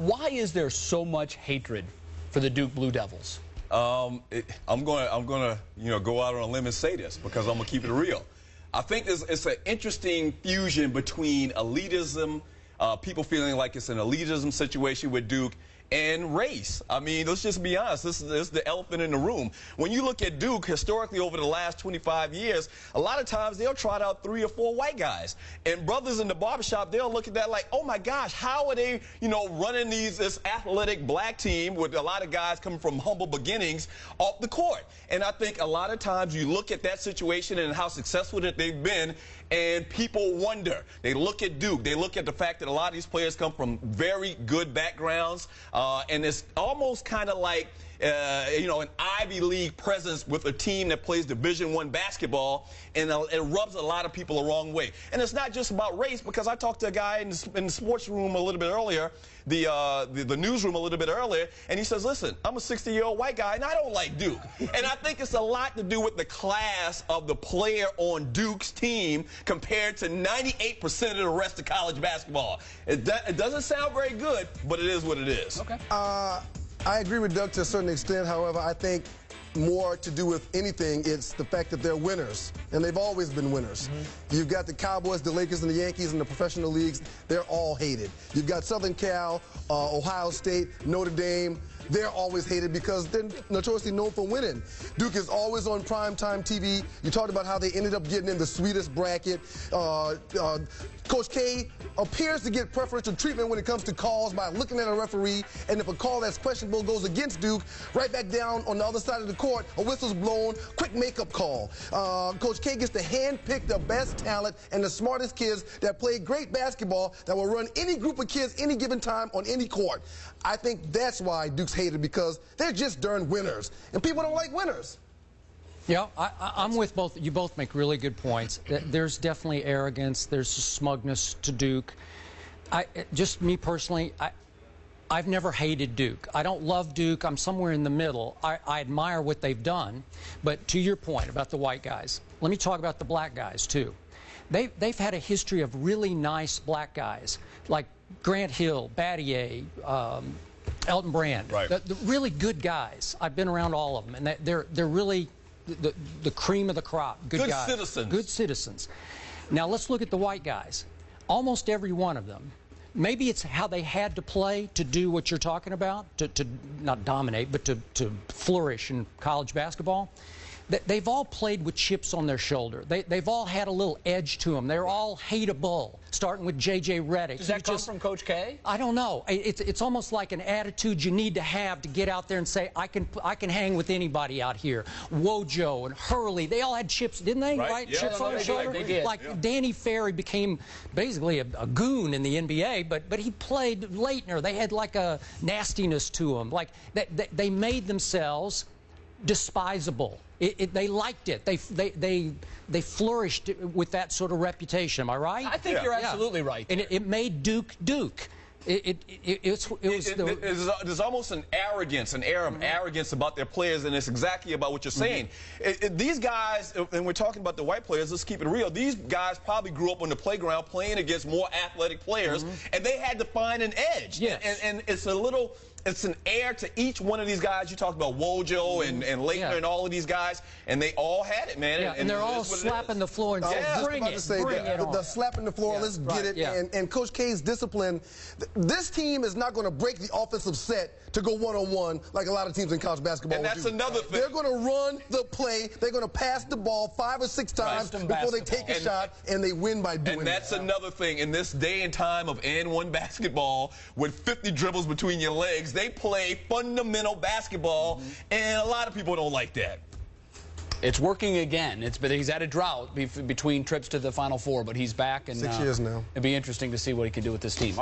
Why is there so much hatred for the Duke Blue Devils? I'm gonna go out on a limb and say this because I'm gonna keep it real. I think it's an interesting fusion between elitism, people feeling like it's an elitism situation with Duke, and race. I mean, let's just be honest. This is the elephant in the room. When you look at Duke, historically over the last 25 years, a lot of times they'll trot out 3 or 4 white guys. And brothers in the barbershop, they'll look at that like, oh my gosh, how are they, running this athletic black team with a lot of guys coming from humble beginnings off the court? And I think a lot of times you look at that situation and how successful that they've been, and people wonder. They look at Duke. They look at the fact that a lot of these players come from very good backgrounds, and it's almost kind of like an Ivy League presence with a team that plays Division I basketball, and it rubs a lot of people the wrong way. And it's not just about race, because I talked to a guy in the sports room a little bit earlier, the newsroom a little bit earlier, and he says, listen, I'm a 60-year-old white guy, and I don't like Duke. And I think it's a lot to do with the class of the player on Duke's team compared to 98% of the rest of college basketball. It doesn't sound very good, but it is what it is. Okay. I agree with Doug to a certain extent. However, I think more to do with anything, it's the fact that they're winners, and they've always been winners. You've got the Cowboys, the Lakers, and the Yankees in the professional leagues. They're all hated. You've got Southern Cal, Ohio State, Notre Dame. They're always hated because they're notoriously known for winning. Duke is always on primetime TV. You talked about how they ended up getting in the sweetest bracket. Coach K appears to get preferential treatment when it comes to calls by looking at a referee, and if a call that's questionable goes against Duke, right back down on the other side of the court, a whistle's blown, quick makeup call. Coach K gets to handpick the best talent and the smartest kids that play great basketball that will run any group of kids any given time on any court. I think that's why Duke's hated, because they're just darn winners, and people don't like winners. Yeah, I'm with both. You both make really good points. There's definitely arrogance. There's smugness to Duke. Just me personally, I've never hated Duke. I don't love Duke. I'm somewhere in the middle. I admire what they've done. But to your point about the white guys, let me talk about the black guys, too. They've had a history of really nice black guys, like Grant Hill, Battier, Elton Brand. Right. The really good guys. I've been around all of them, and they're really the cream of the crop. Good guys. Good citizens. Good citizens. Now let's look at the white guys. Almost every one of them. Maybe it's how they had to play to do what you're talking about, to not dominate, but to flourish in college basketball. They've all played with chips on their shoulder. They've all had a little edge to them. They're all hateable, starting with J.J. Redick. Does that come from Coach K? I don't know. It's almost like an attitude you need to have to get out there and say, I can hang with anybody out here. Wojo and Hurley, they all had chips, didn't they? Right? Yeah. Chips on their shoulder. They did. Like Danny Ferry became basically a goon in the NBA, but he played Leitner. They had like a nastiness to him. Like they made themselves despisable. They liked it. They flourished with that sort of reputation. Am I right? I think you're absolutely right. And it made Duke Duke. There's almost an arrogance, an air of arrogance about their players, and it's exactly about what you're saying. These guys, and we're talking about the white players, let's keep it real, these guys probably grew up on the playground playing against more athletic players, and they had to find an edge. Yes. And it's an air to each one of these guys. You talked about Wojo and Leitner and all of these guys, and they all had it, man. Yeah, and they're all slapping the floor and saying, bring it, bring it on. The slapping the floor, let's get it. Yeah. And Coach K's discipline, this team is not going to break the offensive set to go one-on-one like a lot of teams in college basketball And that's do. another thing. They're going to run the play. They're going to pass the ball 5 or 6 times before they take a shot, and they win by doing that. And that's another thing. In this day and time of and-one basketball with 50 dribbles between your legs, they play fundamental basketball, and a lot of people don't like that. It's working again. But he's had a drought between trips to the Final Four, but he's back. And 6 years now. It'd be interesting to see what he can do with this team.